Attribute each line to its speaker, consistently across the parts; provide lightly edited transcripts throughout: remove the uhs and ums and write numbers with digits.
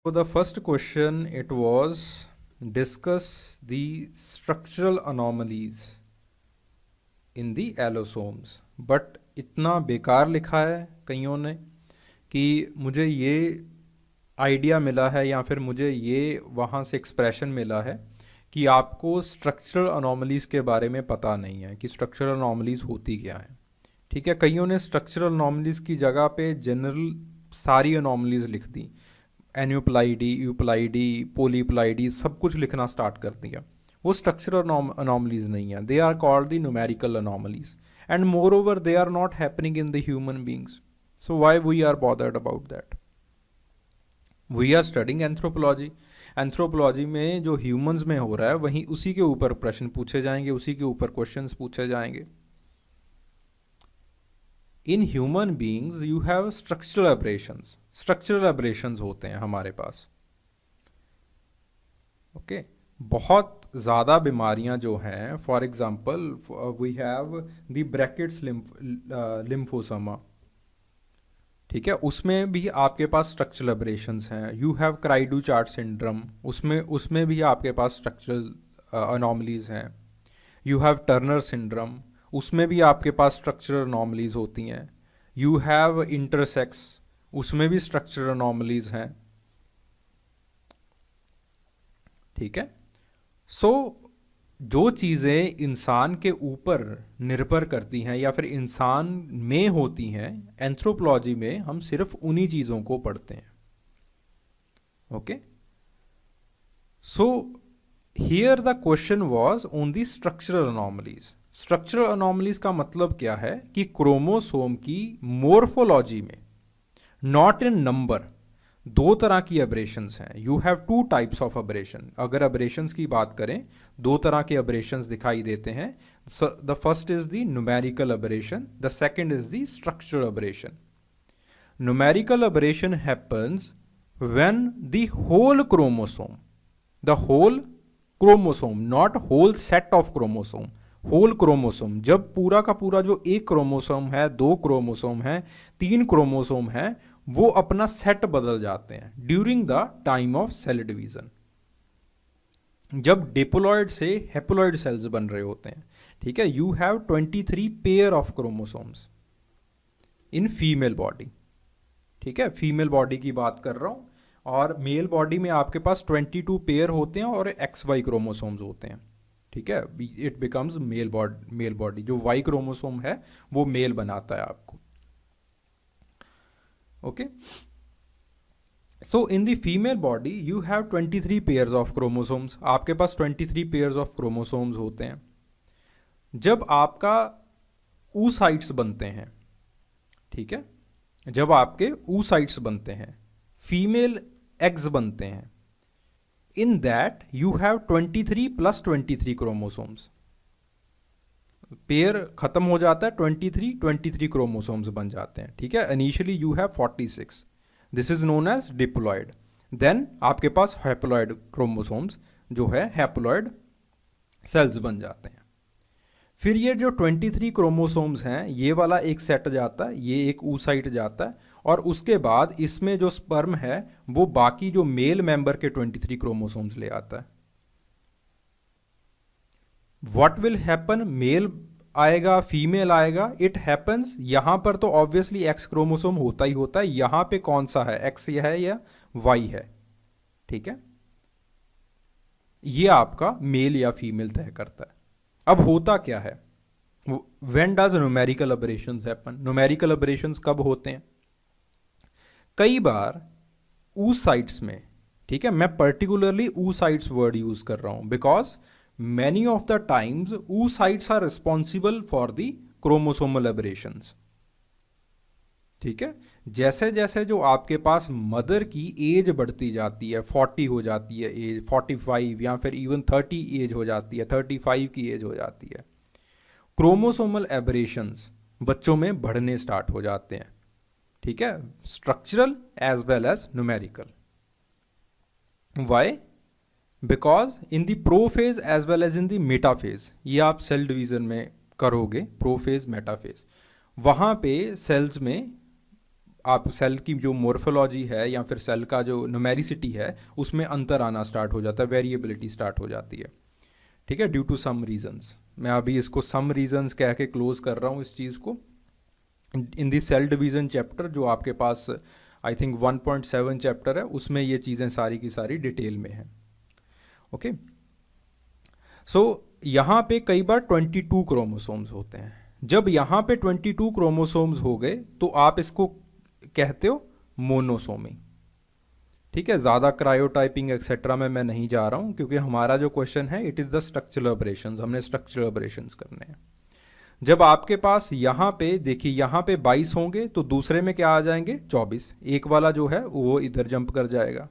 Speaker 1: So the first question it was discuss the structural anomalies in the allosomes. But इतना बेकार लिखा है कईयों ने कि मुझे ये आइडिया मिला है या फिर मुझे ये वहाँ से एक्सप्रेशन मिला है कि आपको स्ट्रक्चरल अनोमलीज़ के बारे में पता नहीं है कि स्ट्रक्चरल अनोमलीज़ होती क्या है। ठीक है, कईयों ने स्ट्रक्चरल अनोमलीज़ की जगह पे जनरल सारी अनोमलीज़ लिख दी, एन्यूप्लाइडी, यूप्लाइडी, पोलीप्लाइडी, सब कुछ लिखना स्टार्ट कर दिया। वो स्ट्रक्चरल अनोमलीज़ नहीं है, they are called the numerical anomalies and moreover they are not happening in the human beings. So why we are bothered about that? We are studying anthropology. Anthropology में जो humans में हो रहा है वहीं उसी के ऊपर प्रश्न पूछे जाएंगे, उसी के ऊपर क्वेश्चंस पूछे जाएंगे। In human beings you have structural aberrations. Structural aberrations होते हैं हमारे पास। ओके, बहुत ज़्यादा बीमारियां जो हैं, for example we have the Burkitt's lymphoma. ठीक है, उसमें भी आपके पास स्ट्रक्चरल एब्रेशंस हैं। You have cri du chat syndrome, उसमें भी आपके पास स्ट्रक्चरल अनोमलीज हैं। यू हैव टर्नर सिंड्रोम, उसमें भी आपके पास स्ट्रक्चरल अनोमलीज होती हैं। यू हैव इंटरसेक्स, उसमें भी स्ट्रक्चरल अनोमलीज हैं। ठीक है, सो जो चीज़ें इंसान के ऊपर निर्भर करती हैं या फिर इंसान में होती हैं, एंथ्रोपोलॉजी में हम सिर्फ उन्हीं चीज़ों को पढ़ते हैं। Okay, so here the question was on the structural anomalies. Structural anomalies का मतलब क्या है कि क्रोमोसोम की मोर्फोलॉजी में, नॉट इन नंबर, दो तरह की अब्रेशंस हैं। You have two types of abrasion. अगर अब्रेशंस की बात करें, दो तरह के अब्रेशंस दिखाई देते हैं। The first is the numerical aberration, the second is the structural aberration. Numerical aberration happens when the whole chromosome, the whole chromosome, not whole set of chromosome, whole chromosome, जब पूरा का पूरा जो एक क्रोमोसोम है, दो क्रोमोसोम है, तीन क्रोमोसोम है, वो अपना सेट बदल जाते हैं during the time of cell division, जब डिप्लॉयड से हेप्लॉयड सेल्स बन रहे होते हैं। ठीक है, you have 23 pair of chromosomes in female body. ठीक है, फीमेल बॉडी की बात कर रहा हूं, और मेल बॉडी में आपके पास 22 पेयर होते हैं और एक्स वाई क्रोमोसोम्स होते हैं। ठीक है, इट बिकम्स मेल बॉडी। जो वाई क्रोमोसोम है वो मेल बनाता है आपको। Okay, so in the female body you have 23 pairs of chromosomes. आपके पास 23 पेयर्स ऑफ क्रोमोसोम्स होते हैं। जब आपका oocytes बनते हैं, ठीक है, जब आपके oocytes बनते हैं, फीमेल एग्स बनते हैं, in that you have 23 plus 23 chromosomes. Pair खत्म हो जाता है, 23 क्रोमोसोम्स बन जाते हैं। ठीक है, initially you have 46, this is known as diploid. Then आपके पास हैप्लॉयड क्रोमोसोम्स जो है हैप्लॉयड सेल्स बन जाते हैं। फिर ये जो 23 क्रोमोसोम्स हैं, ये वाला एक सेट जाता है, ये एक oocyte जाता है, और उसके बाद इसमें जो स्पर्म है वो बाकी जो मेल मेंबर के 23 क्रोमोसोम्स ले आता है। व्हाट विल हैपन, मेल आएगा, फीमेल आएगा, इट हैपन्स, यहां पर तो ऑब्वियसली एक्स क्रोमोसोम होता ही होता है। यहां पे कौन सा है, एक्स है या वाई है? ठीक है, ये आपका मेल या फीमेल तय करता है। अब होता क्या है, when does numerical aberrations happen? Numerical aberrations कब होते हैं? कई बार oocytes में, ठीक है, मैं पर्टिकुलरली oocytes वर्ड यूज कर रहा हूं because many of the times oocytes are responsible for the chromosomal aberrations। ठीक है, जैसे जैसे जो आपके पास मदर की एज बढ़ती जाती है, 40 हो जाती है एज, 45 या फिर इवन 30 एज हो जाती है, 35 की एज हो जाती है, क्रोमोसोमल एबरेशंस बच्चों में बढ़ने स्टार्ट हो जाते हैं। ठीक है, structural as well as numerical. Why? Because in the prophase as well as in the metaphase, ये आप सेल डिवीजन में करोगे, प्रोफेज मेटाफेज, वहाँ पे सेल्स में आप सेल की जो मोर्फोलॉजी है या फिर सेल का जो न्यूमेरिसिटी है उसमें अंतर आना स्टार्ट हो जाता है, वेरिएबिलिटी स्टार्ट हो जाती है। ठीक है, ड्यू टू सम रीजंस। मैं अभी इसको सम रीजंस कह के क्लोज कर रहा हूँ इस चीज़ को। इन दी सेल डिवीज़न चैप्टर जो आपके पास आई थिंक 1.7 चैप्टर है, उसमें ये चीज़ें सारी की सारी डिटेल में हैं। ओके, सो यहाँ पे कई बार 22 क्रोमोसोम्स होते हैं। जब यहाँ पे 22 क्रोमोसोम्स हो गए तो आप इसको कहते हो मोनोसोमी। ठीक है, ज़्यादा क्रायोटाइपिंग एक्सेट्रा में मैं नहीं जा रहा हूँ, क्योंकि हमारा जो क्वेश्चन है it is the structural operations, हमने स्ट्रक्चरल ऑपरेशंस करने हैं। जब आपके पास यहाँ पे देखिए, यहाँ पे 22 होंगे तो दूसरे में क्या आ जाएंगे 24, एक वाला जो है वो इधर जंप कर जाएगा।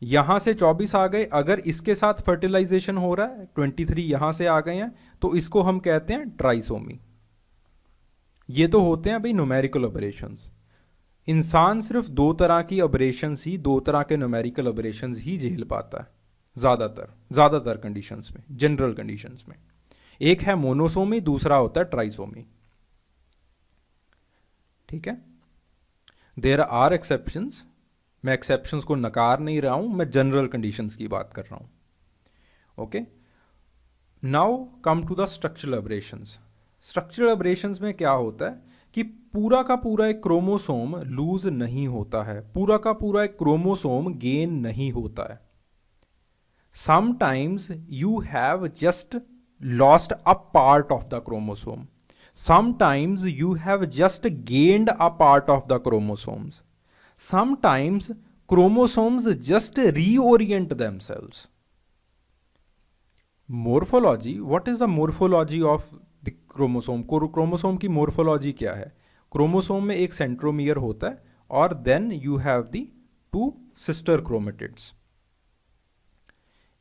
Speaker 1: यहाँ से 24 आ गए, अगर इसके साथ फर्टिलाइजेशन हो रहा है 23 यहाँ से आ गए हैं, तो इसको हम कहते हैं ट्राइसोमी। ये तो होते हैं भाई न्यूमेरिकल ऑपरेशंस। इंसान सिर्फ दो तरह की ऑपरेशंस ही, दो तरह के न्यूमेरिकल ऑपरेशंस ही झेल पाता है ज़्यादातर कंडीशंस में, जनरल कंडीशंस में। एक है मोनोसोमी, दूसरा होता है ट्राइसोमी। ठीक है, देयर आर एक्सेप्शंस, मैं एक्सेप्शंस को नकार नहीं रहा हूं, मैं जनरल कंडीशंस की बात कर रहा हूं। Okay, now come to the structural aberrations. Structural aberrations में क्या होता है कि पूरा का पूरा एक क्रोमोसोम लूज नहीं होता है, पूरा का पूरा एक क्रोमोसोम गेन नहीं होता है। Sometimes you have just lost a part of the chromosome, sometimes you have just gained a part of the chromosomes, sometimes chromosomes just reorient themselves. Morphology, what is the morphology of the chromosome? Chromosome की morphology क्या है? Chromosome में एक centromere होता है और then you have the two sister chromatids.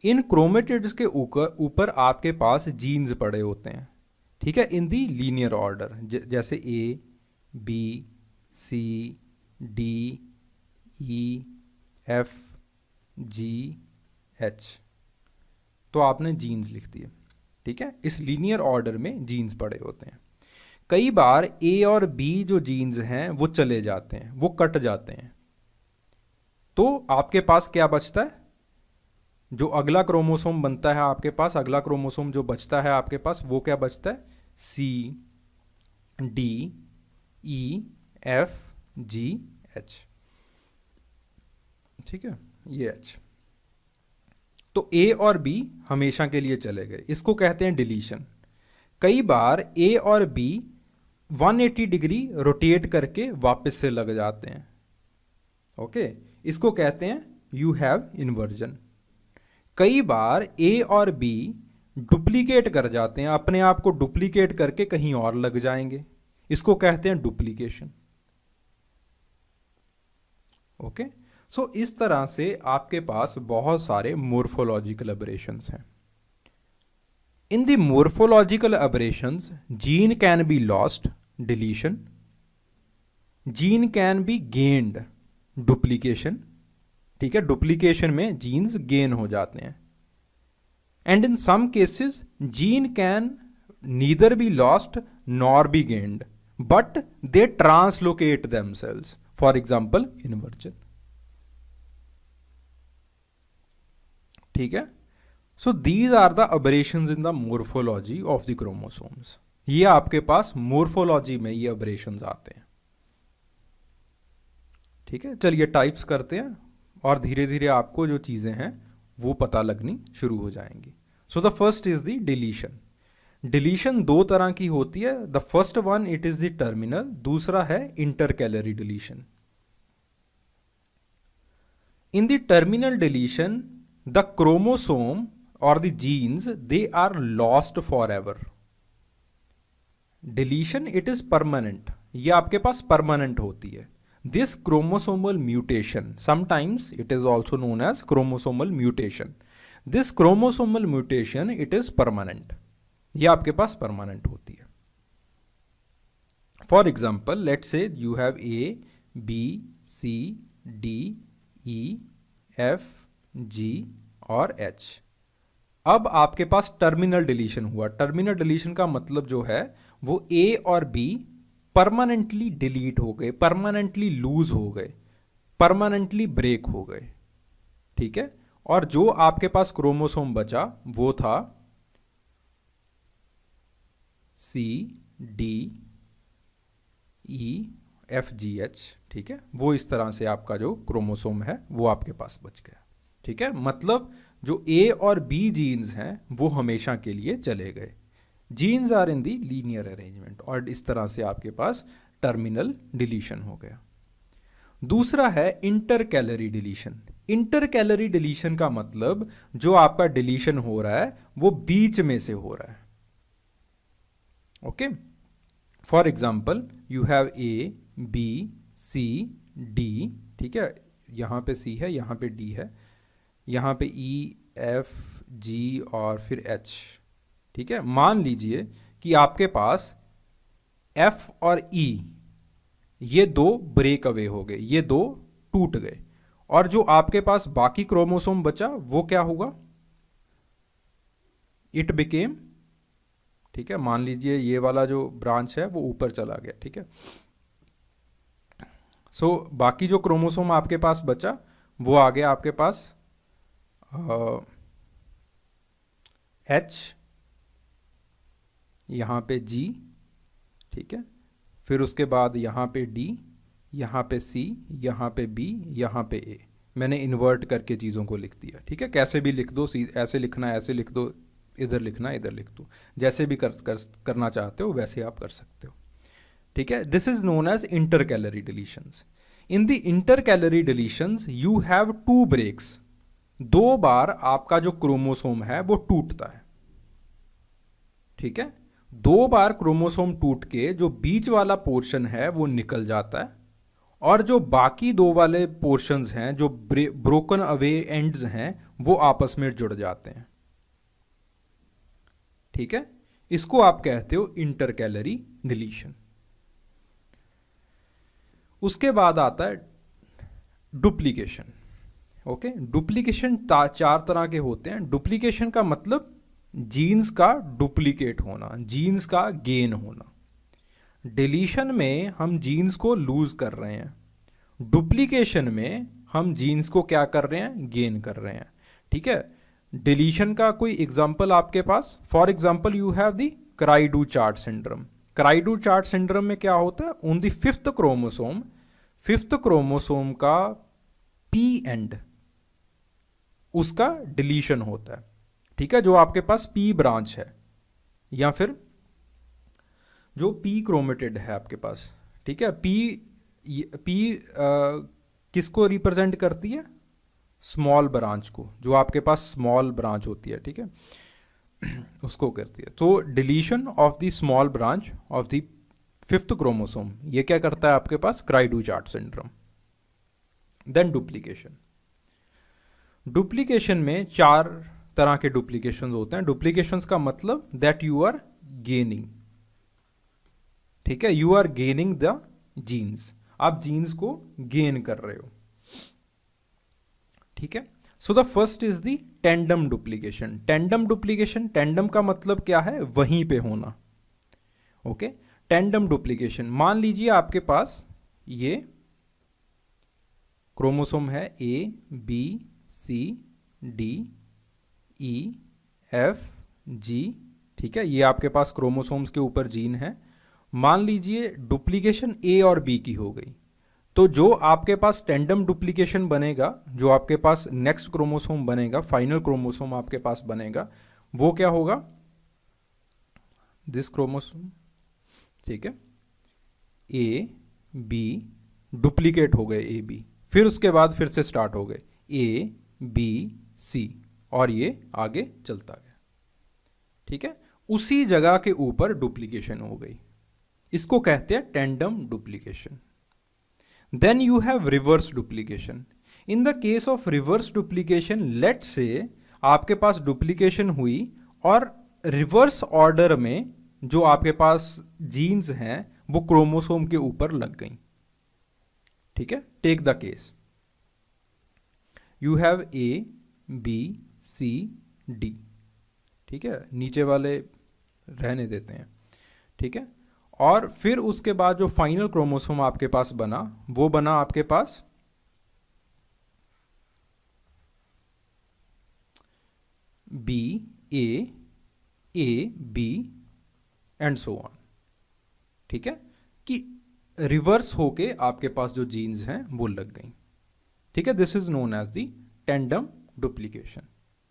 Speaker 1: In chromatids के ऊपर आपके पास जीन्स पड़े होते हैं। ठीक है, इन दी लीनियर ऑर्डर, जैसे ए, B, C, D, E, F, G, H. तो आपने जीन्स लिख दिए। ठीक है, इस लीनियर ऑर्डर में जीन्स पड़े होते हैं। कई बार ए और बी जो जीन्स हैं वो चले जाते हैं, वो कट जाते हैं, तो आपके पास क्या बचता है? जो अगला क्रोमोसोम बनता है आपके पास, अगला क्रोमोसोम जो बचता है आपके पास, वो क्या बचता है? सी, D, E, F, G, H. ठीक है, ये एच। तो ए और बी हमेशा के लिए चले गए, इसको कहते हैं डिलीशन। कई बार ए और बी 180 डिग्री रोटेट करके वापस से लग जाते हैं। ओके, इसको कहते हैं यू हैव इन्वर्जन। कई बार ए और बी डुप्लीकेट कर जाते हैं, अपने आप को डुप्लीकेट करके कहीं और लग जाएंगे, इसको कहते हैं डुप्लीकेशन। ओके, सो इस तरह से आपके पास बहुत सारे मोर्फोलॉजिकल एबरेशंस हैं। In the morphological aberrations gene can be lost, deletion, gene can be gained, duplication. ठीक है, डुप्लीकेशन में जीन्स गेन हो जाते हैं। And in some cases gene can neither be lost nor be gained, but they translocate themselves, for example inversion. ठीक है, so these are the aberrations in the morphology of the chromosomes. ये आपके पास morphology में ये अबरेशंस आते हैं। ठीक है, चलिए टाइप्स करते हैं और धीरे धीरे आपको जो चीज़ें हैं वो पता लगनी शुरू हो जाएंगी। So the first is the deletion. Deletion दो तरह की होती है। The first one it is the terminal, दूसरा है intercalary deletion. In the terminal deletion the chromosome और the genes they are lost forever एवर। डिलीशन इट इज परमानेंट, ये आपके पास परमानेंट होती है। This chromosomal mutation, sometimes it is also known as chromosomal mutation, this chromosomal mutation it is permanent, ये आपके पास परमानेंट होती है। For example let say you have A, B, C, D, E, F, G और H. अब आपके पास terminal deletion हुआ। टर्मिनल डिलीशन का मतलब जो है वो ए और बी परमानेंटली डिलीट हो गए, परमानेंटली लूज हो गए, परमानेंटली ब्रेक हो गए। ठीक है, और जो आपके पास क्रोमोसोम बचा वो था सी, D, E, F, G, H. ठीक है, वो इस तरह से आपका जो क्रोमोसोम है वो आपके पास बच गया। ठीक है, मतलब जो ए और बी जीन्स हैं वो हमेशा के लिए चले गए। Genes are in the linear arrangement, और इस तरह से आपके पास टर्मिनल डिलीशन हो गया। दूसरा है inter calorie deletion. Inter calorie deletion का मतलब जो आपका डिलीशन हो रहा है वो बीच में से हो रहा है। Okay, for example you have A, B, C, D. ठीक है, यहाँ पे सी है, यहाँ पे डी है, यहाँ पे ई, एफ, जी और फिर एच। ठीक है, मान लीजिए कि आपके पास एफ और ई ये दो ब्रेक अवे हो गए, ये दो टूट गए, और जो आपके पास बाकी क्रोमोसोम बचा वो क्या होगा? इट बिकेम, ठीक है, मान लीजिए ये वाला जो ब्रांच है वो ऊपर चला गया। ठीक है, सो बाकी जो क्रोमोसोम आपके पास बचा वो आ गया आपके पास एच, यहाँ पे जी। ठीक है, फिर उसके बाद यहाँ पे डी, यहाँ पे सी, यहाँ पे बी, यहाँ पे ए। मैंने इन्वर्ट करके चीज़ों को लिख दिया। ठीक है, कैसे भी लिख दो, ऐसे लिखना ऐसे लिख दो, इधर लिखना इधर लिख दो, जैसे भी करना चाहते हो वैसे आप कर सकते हो। ठीक है, this is known as intercalary deletions. In the intercalary deletions you have two breaks. दो बार आपका जो क्रोमोसोम है वो टूटता है। ठीक है, दो बार क्रोमोसोम टूट के जो बीच वाला पोर्शन है वो निकल जाता है, और जो बाकी दो वाले पोर्शंस हैं जो ब्रोकन अवे एंड्स हैं वो आपस में जुड़ जाते हैं। ठीक है, इसको आप कहते हो इंटर कैलोरी डिलीशन। उसके बाद आता है डुप्लीकेशन। ओके, डुप्लीकेशन चार तरह के होते हैं। डुप्लीकेशन का मतलब जीन्स का डुप्लीकेट होना, जीन्स का गेन होना। डिलीशन में हम जीन्स को लूज कर रहे हैं, डुप्लीकेशन में हम जीन्स को क्या कर रहे हैं? गेन कर रहे हैं। ठीक है, डिलीशन का कोई एग्जांपल आपके पास, for example you have the cri du chat syndrome. Cri du chat syndrome में क्या होता है? ऑन द फिफ्थ क्रोमोसोम का पी एंड उसका डिलीशन होता है। ठीक है, जो आपके पास पी ब्रांच है या फिर जो पी क्रोमेटिड है आपके पास। ठीक है, पी किसको रिप्रेजेंट करती है? स्मॉल ब्रांच को, जो आपके पास स्मॉल ब्रांच होती है। ठीक है, उसको करती है। तो deletion of the small branch of the fifth chromosome, ये क्या करता है आपके पास? क्राइडू चार्ट सिंड्रोम। देन डुप्लीकेशन में चार तरह के डुप्लीकेशन होते हैं। डुप्लीकेशन का मतलब दैट यू आर गेनिंग। ठीक है, you are gaining the genes, आप जीन्स को गेन कर रहे हो। ठीक है, so the first is the tandem duplication. Tandem का मतलब क्या है? वहीं पे होना। ओके, टेंडम डुप्लीकेशन, मान लीजिए आपके पास ये क्रोमोसोम है A, B, C, D, E, F, G. ठीक है, ये आपके पास क्रोमोसोम्स के ऊपर जीन है। मान लीजिए डुप्लीकेशन ए और बी की हो गई, तो जो आपके पास टेंडम डुप्लीकेशन बनेगा, जो आपके पास नेक्स्ट क्रोमोसोम बनेगा, फाइनल क्रोमोसोम आपके पास बनेगा, वो क्या होगा? This chromosome. ठीक है, ए, बी, डुप्लीकेट हो गए ए, बी, फिर उसके बाद फिर से स्टार्ट हो गए ए, बी, सी, और ये आगे चलता गया। ठीक है, उसी जगह के ऊपर डुप्लीकेशन हो गई, इसको कहते हैं tandem duplication. Then you have reverse duplication. In the case of reverse duplication, let's say आपके पास डुप्लीकेशन हुई और रिवर्स ऑर्डर में जो आपके पास जीन्स हैं वो क्रोमोसोम के ऊपर लग गई। ठीक है, take the case you have A, B, C, D. ठीक है, नीचे वाले रहने देते हैं। ठीक है, और फिर उसके बाद जो फाइनल क्रोमोसोम आपके पास बना वो बना आपके पास B A B and so on. ठीक है, कि रिवर्स होके आपके पास जो जीन्स हैं वो लग गई। ठीक है, this is known as the tandem duplication,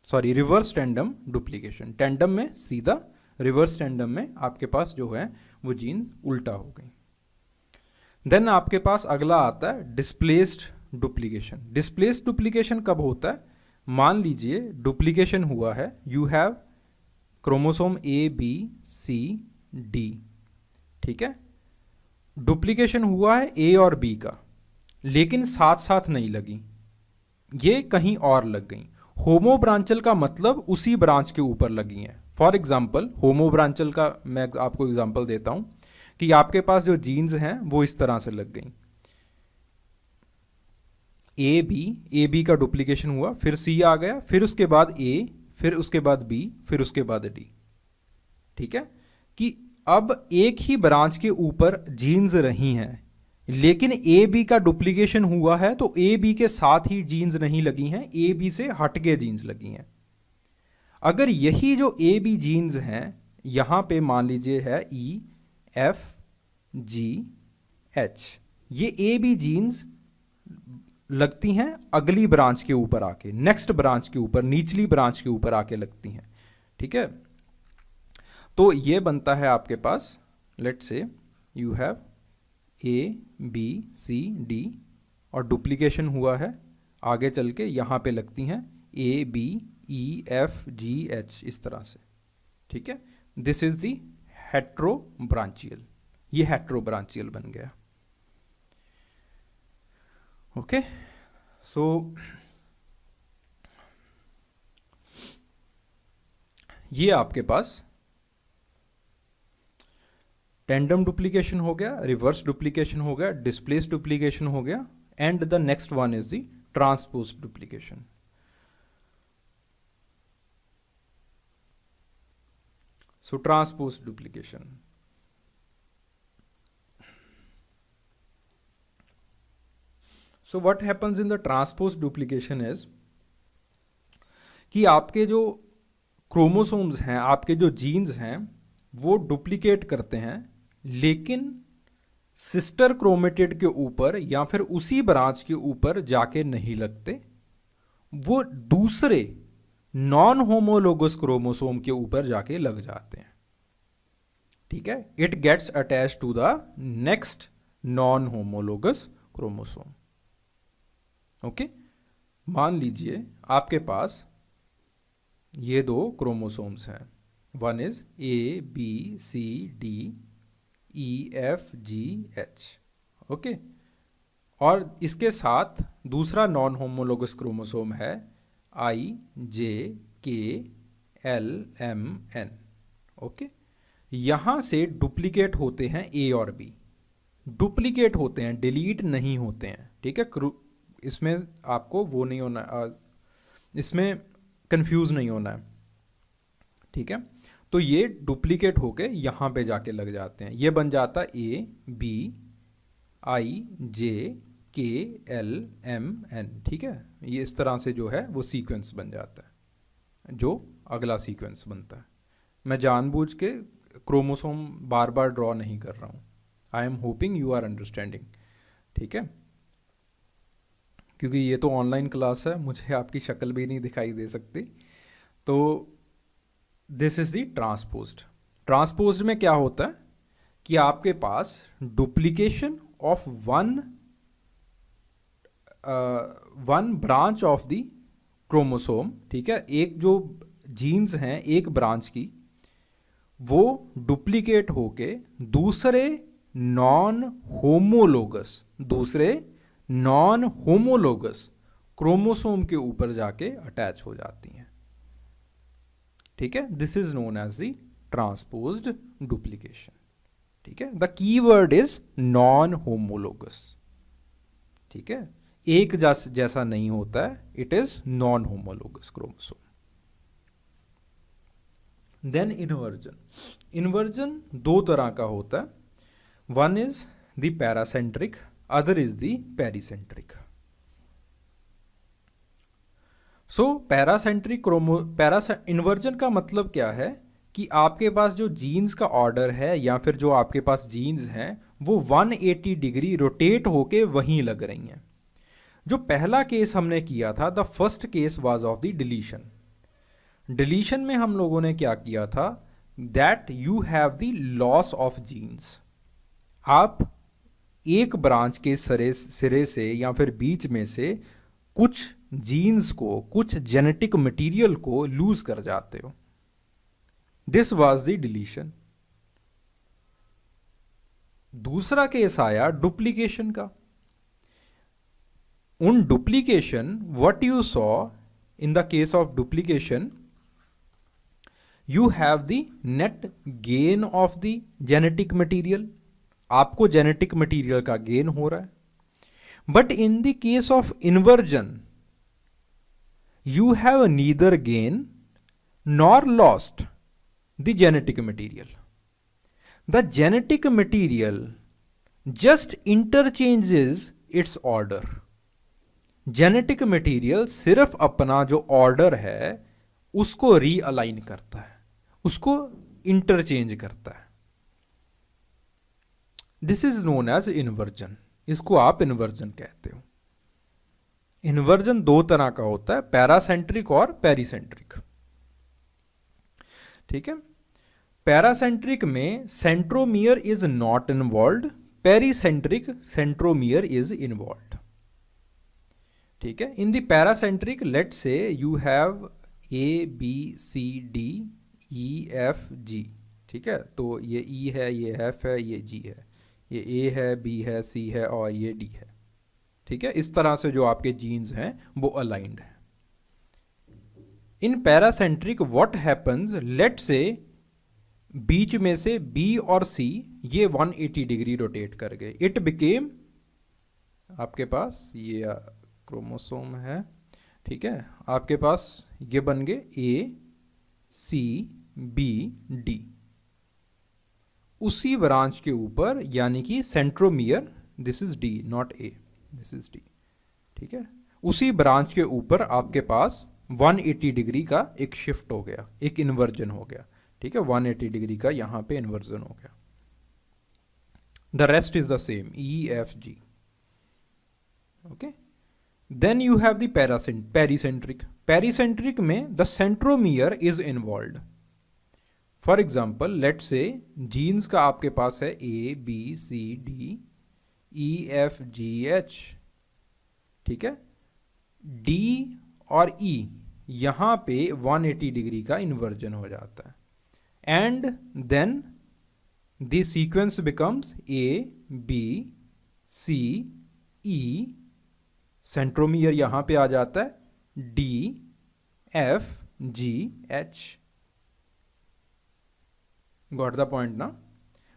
Speaker 1: sorry reverse tandem duplication. Tandem में सीधा, रिवर्स टेंडम में आपके पास जो है वो जीन्स उल्टा हो गई। देन आपके पास अगला आता है डिस्प्लेस्ड डुप्लीकेशन। डिस्प्लेस्ड डुप्लीकेशन कब होता है? मान लीजिए डुप्लीकेशन हुआ है, you have chromosome A B C D. ठीक है, डुप्लीकेशन हुआ है ए और बी का, लेकिन साथ साथ नहीं लगी, ये कहीं और लग गई। होमोब्रांचल का मतलब उसी ब्रांच के ऊपर लगी हैं। फॉर एग्जाम्पल होमोब्रांचल का मैं आपको एग्जाम्पल देता हूं कि आपके पास जो जीन्स हैं वो इस तरह से लग गई। ए बी का डुप्लीकेशन हुआ, फिर सी आ गया, फिर उसके बाद ए, फिर उसके बाद बी, फिर उसके बाद डी। ठीक है, कि अब एक ही ब्रांच के ऊपर जीन्स रही हैं, लेकिन ए बी का डुप्लीकेशन हुआ है तो ए बी के साथ ही जीन्स नहीं लगी हैं, ए बी से हट के जीन्स लगी हैं। अगर यही जो ए बी जीन्स हैं यहां पे मान लीजिए है ई एफ जी एच, ये ए बी जीन्स लगती हैं अगली ब्रांच के ऊपर आके, नेक्स्ट ब्रांच के ऊपर, निचली ब्रांच के ऊपर आके लगती हैं। ठीक है, तो ये बनता है आपके पास, let's say you have A B C D और डुप्लीकेशन हुआ है, आगे चल के यहाँ पे लगती हैं A B E F G H, इस तरह से। ठीक है, दिस इज दी हेट्रोब्रांचियल, ये हेट्रोब्रांचियल बन गया। ओके, सो ये आपके पास टेंडम डुप्लीकेशन हो गया, रिवर्स डुप्लीकेशन हो गया, डिस्प्लेस डुप्लीकेशन हो गया, and the next one is the transpose duplication. So transpose duplication, so what happens in the transpose duplication is कि आपके जो क्रोमोसोम्स हैं, आपके जो जीन्स हैं वो डुप्लीकेट करते हैं, लेकिन सिस्टर क्रोमेटिड के ऊपर या फिर उसी ब्रांच के ऊपर जाके नहीं लगते, वो दूसरे नॉन होमोलोगस क्रोमोसोम के ऊपर जाके लग जाते हैं। ठीक है, it gets attach to the next non homologous chromosome. Okay, मान लीजिए आपके पास ये दो क्रोमोसोम्स हैं, one is A B C D E F G H. Okay, और इसके साथ दूसरा नॉन होमोलोगस क्रोमोसोम है आई जे के एल एम एन। ओके, यहां से डुप्लीकेट होते हैं ए और बी, डुप्लीकेट होते हैं, डिलीट नहीं होते हैं। ठीक है, इसमें आपको वो नहीं होना, इसमें कंफ्यूज नहीं होना है। ठीक है, तो ये डुप्लीकेट होके यहाँ पे जाके लग जाते हैं, ये बन जाता ए बी आई जे के एल एम एन। ठीक है, ये इस तरह से जो है वो सीक्वेंस बन जाता है, जो अगला सीक्वेंस बनता है। मैं जानबूझ के क्रोमोसोम बार बार ड्रॉ नहीं कर रहा हूँ, I am hoping you are understanding. ठीक है, क्योंकि ये तो ऑनलाइन क्लास है, मुझे आपकी शक्ल भी नहीं दिखाई दे सकती। तो this is the transposed. Transposed में क्या होता है कि आपके पास duplication of one branch of the chromosome. ठीक है, एक जो जीन्स हैं एक ब्रांच की, वो डुप्लीकेट होके दूसरे नॉन होमोलोगस क्रोमोसोम के ऊपर जाके अटैच हो जाती हैं। ठीक है, this is known as the transposed duplication. ठीक है, the keyword is non homologous. ठीक है, एक जैसा नहीं होता है, it is non homologous chromosome. Then inversion. Inversion दो तरह का होता है, one is the paracentric, other is the pericentric. So inversion का मतलब क्या है कि आपके पास जो जीन्स का ऑर्डर है या फिर जो आपके पास जीन्स हैं वो 180 डिग्री रोटेट होके वहीं लग रही हैं। जो पहला केस हमने किया था, the first case was of the deletion. Deletion में हम लोगों ने क्या किया था, that you have the loss of genes. आप एक ब्रांच के सिरे से या फिर बीच में से कुछ जीन्स को, कुछ जेनेटिक मटेरियल को लूज कर जाते हो। This was the deletion. दूसरा केस आया डुप्लीकेशन का। उन duplication, what you saw in the case of duplication, you have the net gain of the genetic material. आपको जेनेटिक मटेरियल का गेन हो रहा है। But in the case of inversion you have neither gain nor lost the genetic material. The genetic material just interchanges its order. Genetic material सिर्फ अपना जो order है उसको रीअलाइन करता है, उसको इंटरचेंज करता है। This is known as inversion. इसको आप इन्वर्जन कहते हो। इन्वर्जन दो तरह का होता है, पैरासेंट्रिक और पेरीसेंट्रिक। ठीक है। पैरासेंट्रिक में centromere is not involve, pericentric centromere is involve. ठीक है। In the paracentric let say you have A B C D E F G. ठीक है। तो ये ई है, ये एफ है, ये जी है, ये ए है, बी है, सी है और ये डी है। ठीक है। इस तरह से जो आपके जीन्स हैं वो अलाइंड है। इन पैरासेंट्रिक व्हाट हैपन्स, लेट से बीच में से बी और सी ये 180 डिग्री रोटेट कर गए। इट बिकेम, आपके पास ये क्रोमोसोम है, ठीक है, आपके पास ये बन गए ए सी बी डी। उसी ब्रांच के ऊपर, यानी कि centromere, this is D not a, this is D. ठीक है। उसी ब्रांच के ऊपर आपके पास 180 डिग्री का एक शिफ्ट हो गया, एक इन्वर्जन हो गया। ठीक है। 180 डिग्री का यहां पे इन्वर्जन हो गया। The rest is the same, E F G. Okay. Then you have the pericentric. Pericentric में the centromere is involve. For example let say genes का आपके पास है A B C D E F G H. ठीक है। D और ई यहां पे 180 डिग्री का इन्वर्जन हो जाता है। And then the sequence becomes A B C E, centromere यहां पे आ जाता है D F G H. Got the point ना।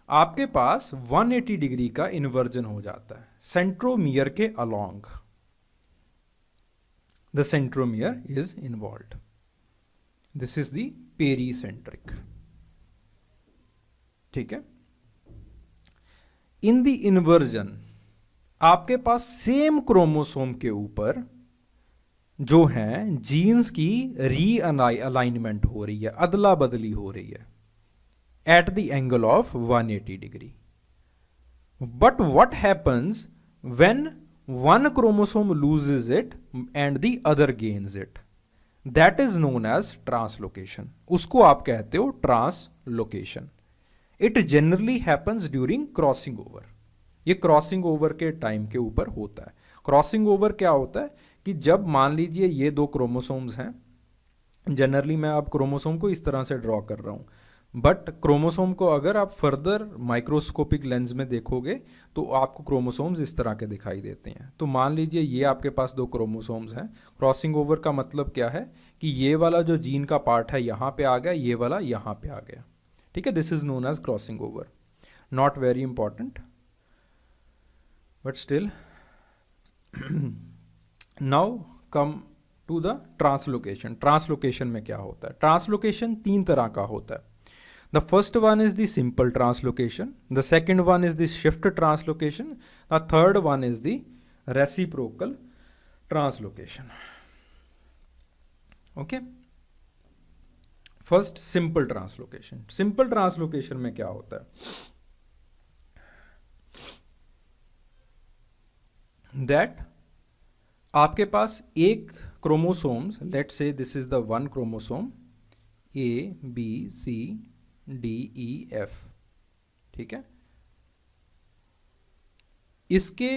Speaker 1: आपके पास 180 डिग्री का इन्वर्जन हो जाता है सेंट्रोमियर के along. The centromere is involve. This is the pericentric. ठीक है। इन द इन्वर्जन आपके पास सेम क्रोमोसोम के ऊपर जो है जीन्स की रीअलाइनमेंट हो रही है, अदला बदली हो रही है at the angle of 180 degree. But what happens when one chromosome loses it and the other gains it? That is known as translocation. उसको आप कहते हो translocation. It generally happens during crossing over. ये क्रॉसिंग ओवर के time के ऊपर होता है। क्रॉसिंग ओवर क्या होता है कि जब मान लीजिए ये दो क्रोमोसोम्स हैं, जनरली मैं आप क्रोमोसोम को इस तरह से ड्रॉ कर रहा हूँ, बट क्रोमोसोम को अगर आप फर्दर माइक्रोस्कोपिक लेंस में देखोगे तो आपको क्रोमोसोम्स इस तरह के दिखाई देते हैं। तो मान लीजिए ये आपके पास दो क्रोमोसोम्स हैं। क्रॉसिंग ओवर का मतलब क्या है कि ये वाला जो जीन का पार्ट है यहाँ पे आ गया, ये वाला यहाँ पे आ गया। ठीक है। This is known as crossing over. Not very important but still. Now come to the translocation. Translocation में क्या होता है? ट्रांसलोकेशन तीन तरह का होता है। The first one is the simple translocation, the second one is the shift translocation, the third one is the reciprocal translocation. Okay, first simple translocation. Simple translocation में क्या होता है, दैट आपके पास एक क्रोमोसोम्स, लेट से this is the one chromosome ABCDEF, ठीक है, इसके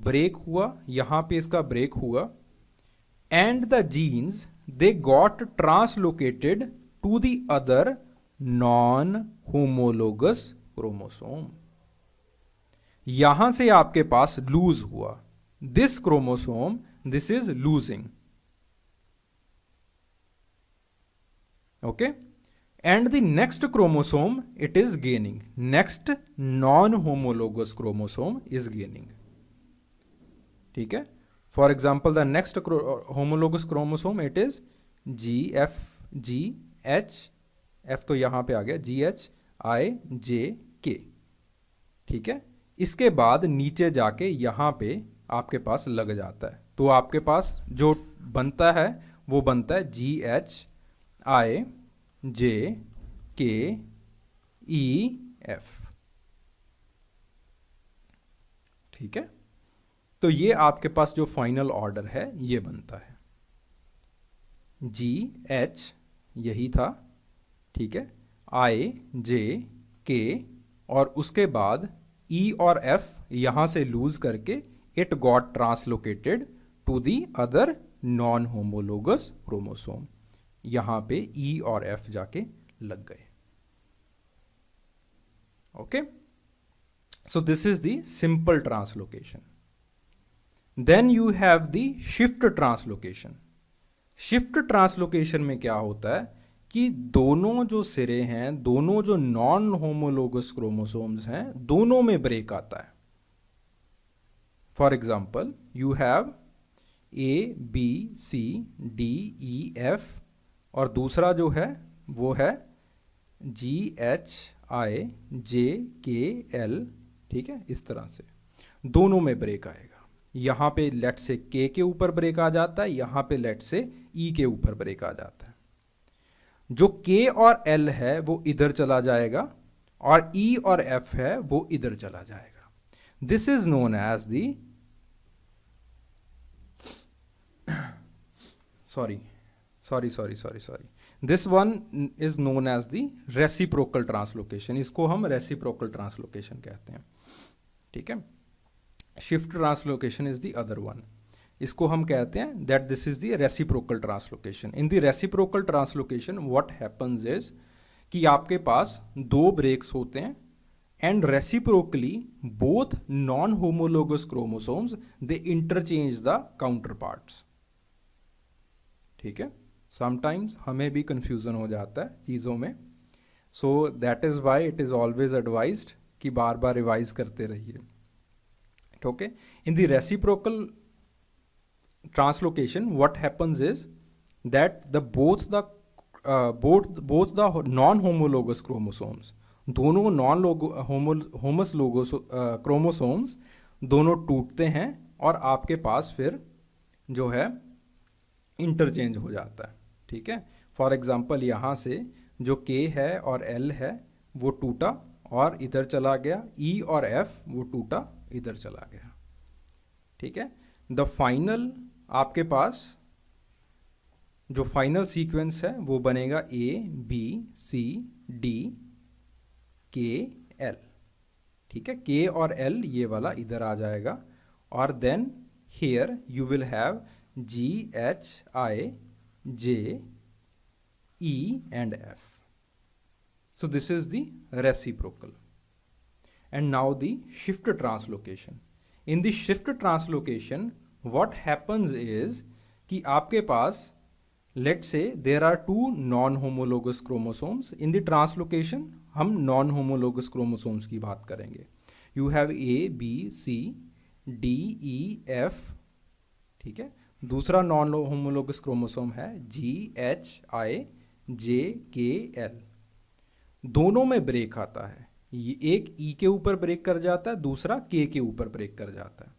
Speaker 1: ब्रेक हुआ, यहां पे इसका ब्रेक हुआ, and the genes they got translocated to the other non homologous chromosome. यहां से आपके पास लूज हुआ, this chromosome, this is losing. Okay, and the next chromosome it is gaining, next non homologous chromosome is gaining. ठीक है, for example the next homologous chromosome it is GF तो यहां पे आ गया GHIJK. ठीक है, इसके बाद नीचे जाके यहां पे आपके पास लग जाता है, तो आपके पास जो बनता है वो बनता है GHIJKEF. ठीक है, तो ये आपके पास जो फाइनल ऑर्डर है ये बनता है GH, यही था, ठीक है, IJK, और उसके बाद E और F यहां से लूज करके it got translocated to the other non homologous chromosome. यहां पे E और F जाके लग गए. Okay, so this is the simple translocation. Then you have the shift translocation. Shift translocation में क्या होता है कि दोनों जो सिरे हैं, दोनों जो नॉन होमोलोगस क्रोमोसोम्स हैं, दोनों में ब्रेक आता है. For example you have ABCDEF और दूसरा जो है वो है GHIJKL. ठीक है, इस तरह से दोनों में ब्रेक आएगा. यहां पे लेट से K के ऊपर ब्रेक आ जाता है, यहां पे लेट से E के ऊपर ब्रेक आ जाता है. जो K और L है वो इधर चला जाएगा और E और F है वो इधर चला जाएगा. This is known as the sorry this one is known as the reciprocal translocation. इसको हम reciprocal translocation कहते हैं. ठीक है, shift translocation is the other one. इसको हम कहते हैं that this is the reciprocal translocation. In the reciprocal translocation what happens is कि आपके पास दो ब्रेक्स होते हैं and reciprocally both non-homologous chromosomes they interchange the counterparts. ठीक है, समटाइम्स हमें भी कंफ्यूजन हो जाता है चीज़ों में, so that is why it is always advised कि बार बार रिवाइज करते रहिए. Okay, in the reciprocal translocation what happens is that the both the non homologous chromosomes, दोनों नॉन होमस लोगोस क्रोमोसोम्स दोनों टूटते हैं और आपके पास फिर जो है इंटरचेंज हो जाता है. ठीक है, फॉर एग्जांपल यहाँ से जो K है और L है वो टूटा और इधर चला गया, E और F वो टूटा इधर चला गया. ठीक है, द फाइनल आपके पास जो फाइनल सीक्वेंस है वो बनेगा ABCDKL. ठीक है, K और L ये वाला इधर आ जाएगा और then here you will have GHIJE and F. So this is the reciprocal. And now the shift translocation. In the shift translocation what happens is कि आपके पास let's say there are two non-homologous chromosomes. In the translocation हम non-homologous chromosomes की बात करेंगे. You have ABCDEF. ठीक है, दूसरा non homologous chromosome है GHIJKL. दोनों में ब्रेक आता है, ये एक ई के ऊपर ब्रेक कर जाता है, दूसरा के ऊपर ब्रेक कर जाता है,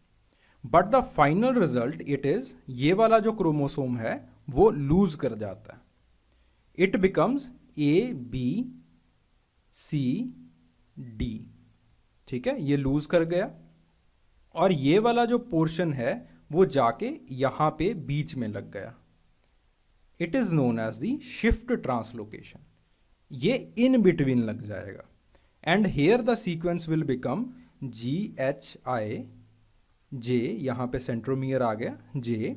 Speaker 1: but the final result it is, ये वाला जो क्रोमोसोम है वो लूज कर जाता है, it becomes A B C D. ठीक है, ये लूज कर गया और ये वाला जो पोर्शन है वो जाके यहां पे बीच में लग गया, it is known as the shift translocation, ये इन बिटवीन लग जाएगा, and here the sequence will become GHI J, यहाँ पे सेंट्रोमियर आ गया जे,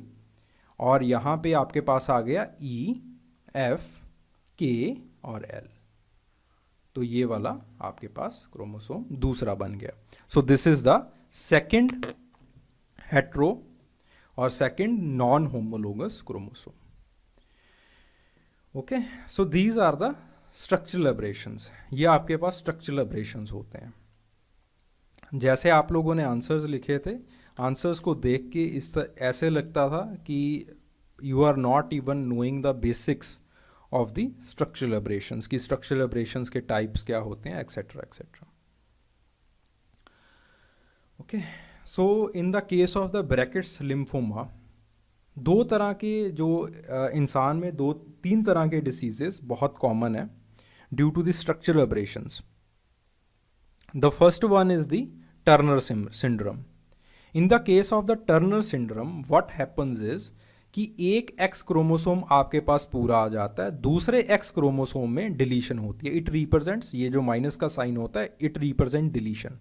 Speaker 1: और यहाँ पे आपके पास आ गया EF K और L, तो ये वाला आपके पास क्रोमोसोम दूसरा बन गया। So this is the second hetero और second non homologous chromosome. Okay, so these are the structural aberrations, ये आपके पास स्ट्रक्चरल एब्रेशंस होते हैं। जैसे आप लोगों ने आंसर्स लिखे थे, आंसर्स को देख के ऐसे लगता था कि you are not even knowing the basics of the structural aberrations, की स्ट्रक्चरल एब्रेशंस के टाइप्स क्या होते हैं, etcetera etcetera. Okay, so in the case of the Burkitt's lymphoma, दो तरह के जो इंसान में तीन तरह के डिसीजेस बहुत कॉमन है due to the structural aberrations. The first one is the Turner syndrome. In the case of the Turner syndrome what happens is कि एक एक्स क्रोमोसोम आपके पास पूरा आ जाता है, दूसरे एक्स क्रोमोसोम में डिलीशन होती है, इट रिप्रेजेंट्स, ये जो माइनस का साइन होता है it represent deletion.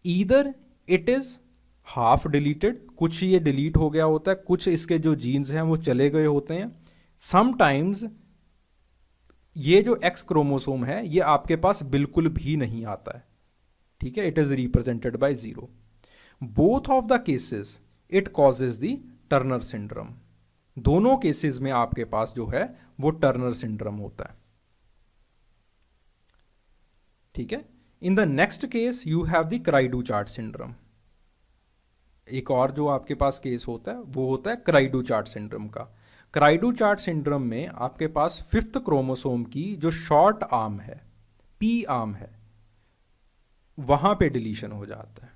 Speaker 1: Either it is half deleted, कुछ ये डिलीट हो गया होता है, कुछ इसके जो जीन्स हैं वो चले गए होते हैं। समटाइम्स ये जो एक्स क्रोमोसोम है ये आपके पास बिल्कुल भी नहीं आता है, ठीक है, it is represented by 0। Both of the cases it causes the Turner syndrome, दोनों केसेस में आपके पास जो है वो टर्नर सिंड्रोम होता है। ठीक है, in the next case you have the cri du chat syndrome. एक और जो आपके पास केस होता है वो होता है क्राइडू-चार्ट सिंड्रोम का। क्राइडू-चार्ट सिंड्रोम में आपके पास 5th क्रोमोसोम की जो शॉर्ट आर्म है, पी आर्म है, वहां पे डिलीशन हो जाता है।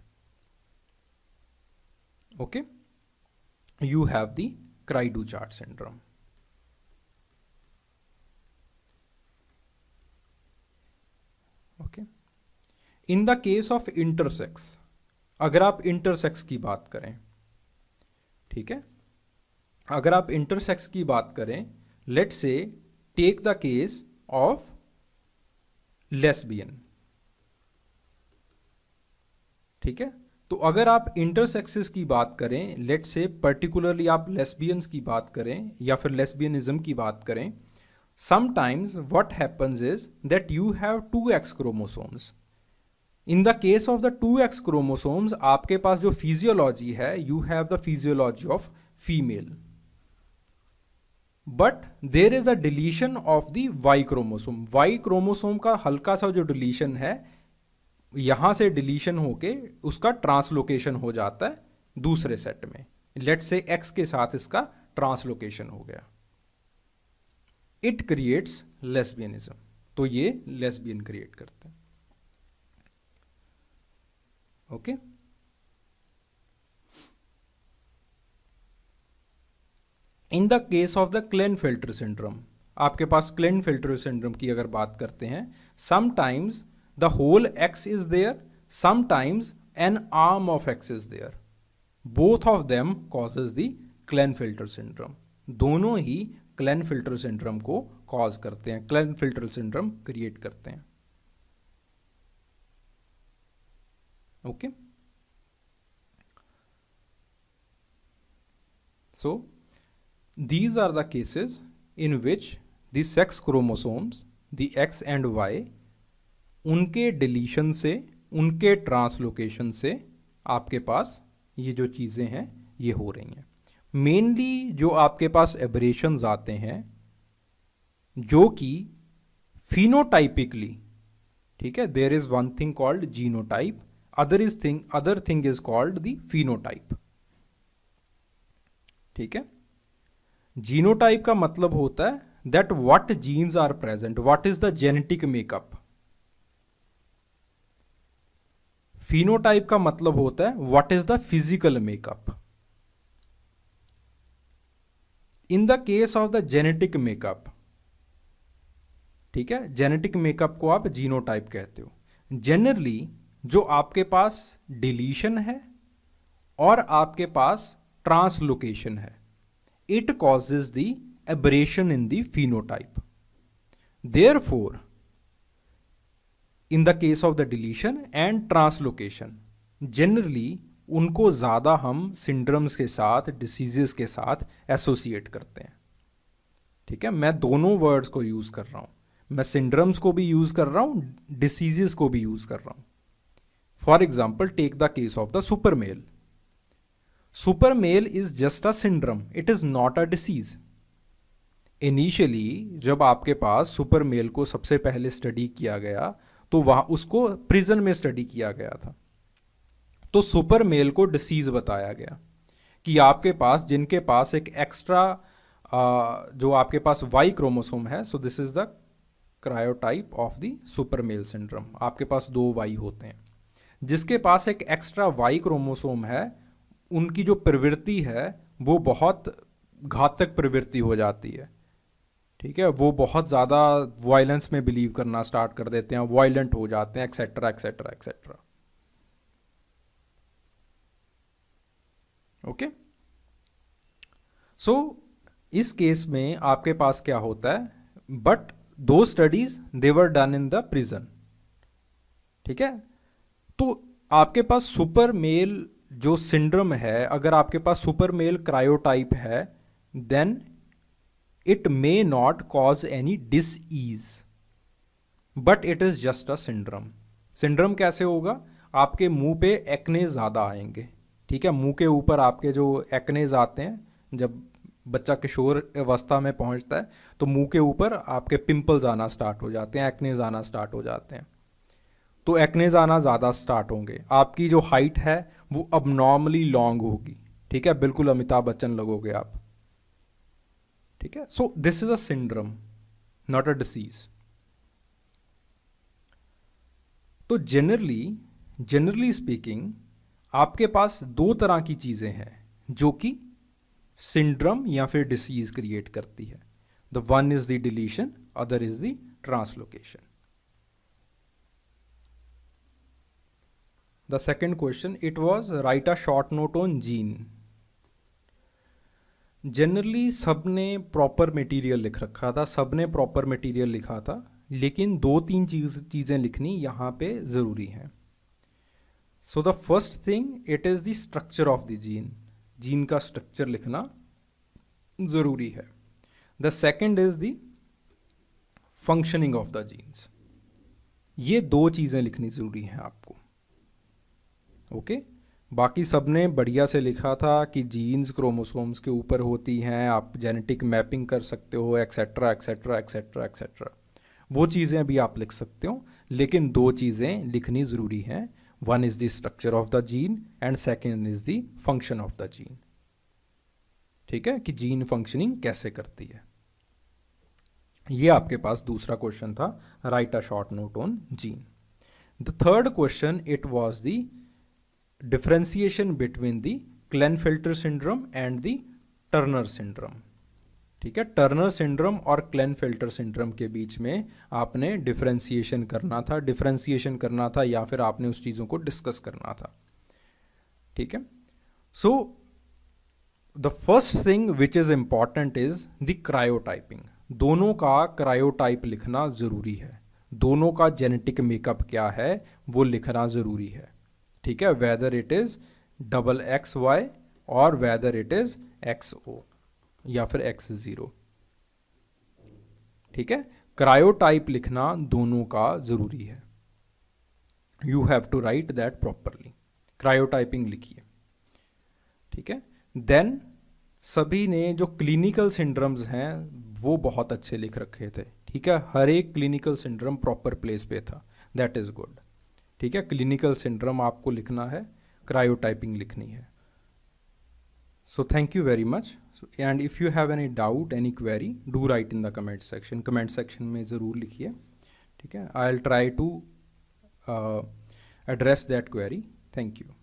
Speaker 1: Okay, you have the cri du chat syndrome. Okay, in the case of intersex, अगर आप इंटरसेक्स की बात करें, ठीक है, अगर आप इंटरसेक्स की बात करें, let's say take the case of lesbian. ठीक है, तो अगर आप इंटरसेक्सेस की बात करें, लेट्स से पर्टिकुलरली आप लेस्बियंस की बात करें या फिर लेस्बियनिज्म की बात करें, sometimes what happens is that you have 2x chromosomes. In the case of the 2x chromosomes आपके पास जो फिजियोलॉजी है, you have the physiology of female, but there is a deletion of the Y chromosome. Y chromosome का हल्का सा जो deletion है, यहां से डिलीशन होके उसका ट्रांसलोकेशन हो जाता है दूसरे सेट में, लेट्स से X के साथ इसका ट्रांसलोकेशन हो गया, इट क्रिएट्स लेस्बियनिज्म। तो ये लेस्बियन क्रिएट करते हैं। Okay, in the case of the Klinefelter syndrome, आपके पास क्लेनफेल्टर सिंड्रोम की अगर बात करते हैं, sometimes the whole X is there, sometimes an arm of X is there, both of them causes the Klinefelter syndrome. दोनों ही क्लेनफेल्टर सिंड्रोम को कॉज करते हैं, क्लेनफेल्टर सिंड्रोम क्रिएट करते हैं। Okay, so these are the cases in which the sex chromosomes, the X and Y, उनके deletion से, उनके ट्रांसलोकेशन से आपके पास ये जो चीज़ें हैं ये हो रही हैं। मेनली जो आपके पास एब्रेशंस आते हैं जो कि फिनोटाइपिकली, ठीक है, there is one thing called genotype, other thing is called the phenotype. ठीक है, जीनोटाइप का मतलब होता है that what genes are present, what is the genetic makeup. phenotype का मतलब होता है what is the physical makeup. in the case of the genetic makeup, ठीक है, जेनेटिक मेकअप को आप जीनोटाइप कहते हो. जनरली जो आपके पास डिलीशन है और आपके पास ट्रांसलोकेशन है, it causes the aberration in the phenotype. Therefore in the case of the deletion and translocation, generally उनको ज़्यादा हम सिंड्रोम्स के साथ, डिसीजेस के साथ एसोसिएट करते हैं. ठीक है, मैं दोनों वर्ड्स को यूज़ कर रहा हूँ, मैं सिंड्रोम्स को भी यूज़ कर रहा हूँ, डिसीजेस को भी यूज़ कर रहा हूँ. For example, take the case of the super male. Super male is just a syndrome, it is not a disease. Initially जब आपके पास सुपर मेल को सबसे पहले स्टडी किया गया तो वहाँ उसको प्रिजन में स्टडी किया गया था. तो सुपर मेल को डिसीज बताया गया कि आपके पास, जिनके पास एक एक्स्ट्रा जो आपके पास वाई क्रोमोसोम है, so this is the karyotype of the super male syndrome. आपके पास 2 वाई होते हैं. जिसके पास एक एक्स्ट्रा वाई क्रोमोसोम है, उनकी जो प्रवृत्ति है वो बहुत घातक प्रवृत्ति हो जाती है. ठीक है, वो बहुत ज़्यादा वायलेंस में बिलीव करना स्टार्ट कर देते हैं, वायलेंट हो जाते हैं, एक्सेट्रा एक्सेट्रा एक्सेट्रा. ओके, सो इस केस में आपके पास क्या होता है, बट दो studies they were done in the prison. ठीक है, तो आपके पास सुपर मेल जो सिंड्रोम है, अगर आपके पास सुपर मेल क्रायोटाइप है, then it may not cause any disease, but it is just a syndrome. Syndrome कैसे होगा, आपके मुंह पे एक्ने ज़्यादा आएंगे. ठीक है, मुंह के ऊपर आपके जो एक्नेज आते हैं, जब बच्चा किशोर अवस्था में पहुंचता है तो मुंह के ऊपर आपके पिंपल्स आना स्टार्ट हो जाते हैं, एक्नेज आना स्टार्ट हो जाते हैं. तो एक्नेज आना ज़्यादा स्टार्ट होंगे. आपकी जो हाइट है वो अब नॉर्मली लॉन्ग होगी. ठीक है, बिल्कुल अमिताभ बच्चन लगोगे आप. ठीक है, so this is a syndrome, not a disease. तो जनरली स्पीकिंग आपके पास 2 तरह की चीज़ें हैं जो कि सिंड्रोम या फिर डिसीज क्रिएट करती है. The one is the deletion, other is the translocation. The second question, it was right a short note on gene. Generally सबने प्रॉपर मटेरियल लिख रखा था, सबने प्रॉपर मटेरियल लिखा था, लेकिन 2-3 चीज़ें लिखनी यहाँ पे ज़रूरी हैं. So the first thing, it is the structure of the gene. Gene का स्ट्रक्चर लिखना ज़रूरी है. The second is the functioning of the genes. ये 2 चीज़ें लिखनी ज़रूरी हैं आपको. ओके, बाकी सबने बढ़िया से लिखा था कि जीन्स क्रोमोसोम्स के ऊपर होती हैं, आप जेनेटिक मैपिंग कर सकते हो, एक्सेट्रा एक्सेट्रा एक्सेट्रा एक्सेट्रा. वो चीज़ें भी आप लिख सकते हो, लेकिन 2 चीज़ें लिखनी ज़रूरी हैं. One is the structure of the gene and second is the function of the gene. ठीक है, कि जीन फंक्शनिंग कैसे करती है. ये आपके पास दूसरा क्वेश्चन था, write a short note on gene. The third question, it was the differentiation between the Klinefelter syndrome and the Turner syndrome. ठीक है, टर्नर सिंड्रोम और क्लेनफेल्टर सिंड्रोम के बीच में आपने डिफरेंशिएशन करना था या फिर आपने उस चीज़ों को डिस्कस करना था. ठीक है, so the first thing which is important is the karyotyping. दोनों का क्रायोटाइप लिखना ज़रूरी है. दोनों का जेनेटिक मेकअप क्या है वो लिखना ज़रूरी है. ठीक है, वेदर इट इज़ XXY और वेदर इट इज़ XO या फिर X0. ठीक है, क्रायोटाइप लिखना दोनों का ज़रूरी है. You have to write that properly. Karyotyping लिखिए. ठीक है, देन सभी ने जो क्लिनिकल सिंड्रोम्स हैं वो बहुत अच्छे लिख रखे थे. ठीक है, हर एक क्लिनिकल सिंड्रोम प्रॉपर प्लेस पे था. That is good. ठीक है, क्लिनिकल सिंड्रोम आपको लिखना है, क्रायोटाइपिंग लिखनी है. So thank you very much. And if you have any doubt, any query, do write in the comment section. Comment section में ज़रूर लिखिए, ठीक है. I'll try to address that query. Thank you.